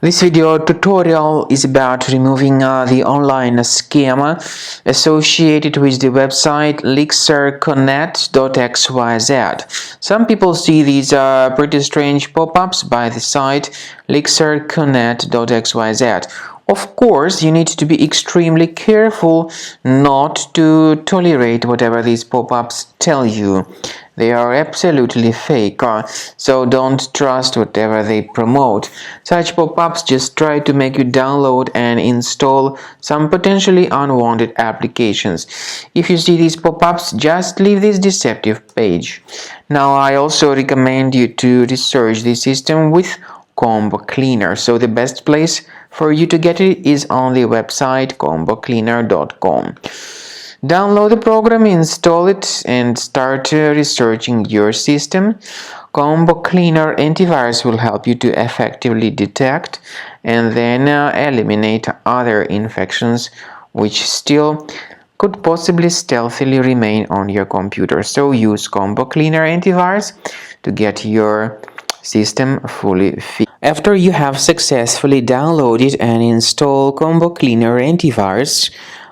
This video tutorial is about removing the online scam associated with the website Lixerconet.xyz. Some people see these pretty strange pop-ups by the site Lixerconet.xyz. Of course, you need to be extremely careful not to tolerate whatever these pop-ups tell you. They are absolutely fake, so don't trust whatever they promote. Such pop-ups just try to make you download and install some potentially unwanted applications. If you see these pop-ups, just leave this deceptive page. Now, I also recommend you to research the system with Combo Cleaner. So the best place for you to get it is on the website combocleaner.com. Download the program, install it, and start researching your system. Combo Cleaner antivirus will help you to effectively detect and then eliminate other infections which still could possibly stealthily remain on your computer. So use Combo Cleaner antivirus to get your system fully fixed. After you have successfully downloaded and installed Combo Cleaner antivirus,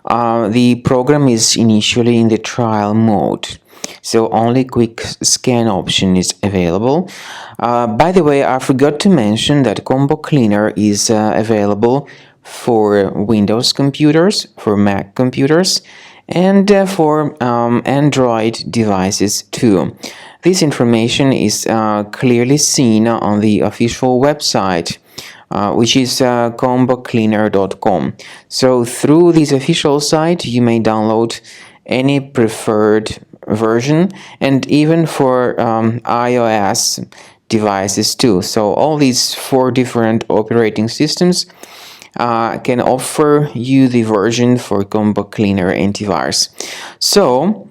the program is initially in the trial mode, so only quick scan option is available. By the way, I forgot to mention that Combo Cleaner is available for Windows computers, for Mac computers, and for Android devices too. This information is clearly seen on the official website, which is combocleaner.com. So through this official site, you may download any preferred version, and even for iOS devices too. So all these 4 different operating systems can offer you the version for Combo Cleaner antivirus. So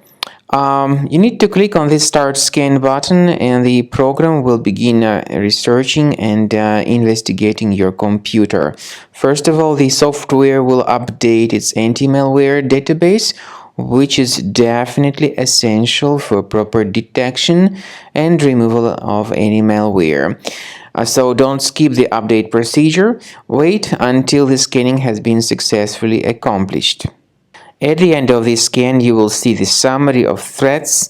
you need to click on this Start Scan button, and the program will begin researching and investigating your computer. First of all, the software will update its anti-malware database, which is definitely essential for proper detection and removal of any malware. So don't skip the update procedure. Wait until the scanning has been successfully accomplished. At the end of the scan, you will see the summary of threats,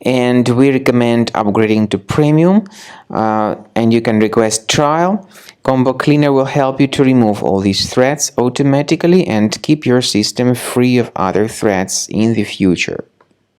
and we recommend upgrading to Premium, and you can request trial. Combo Cleaner will help you to remove all these threats automatically and keep your system free of other threats in the future.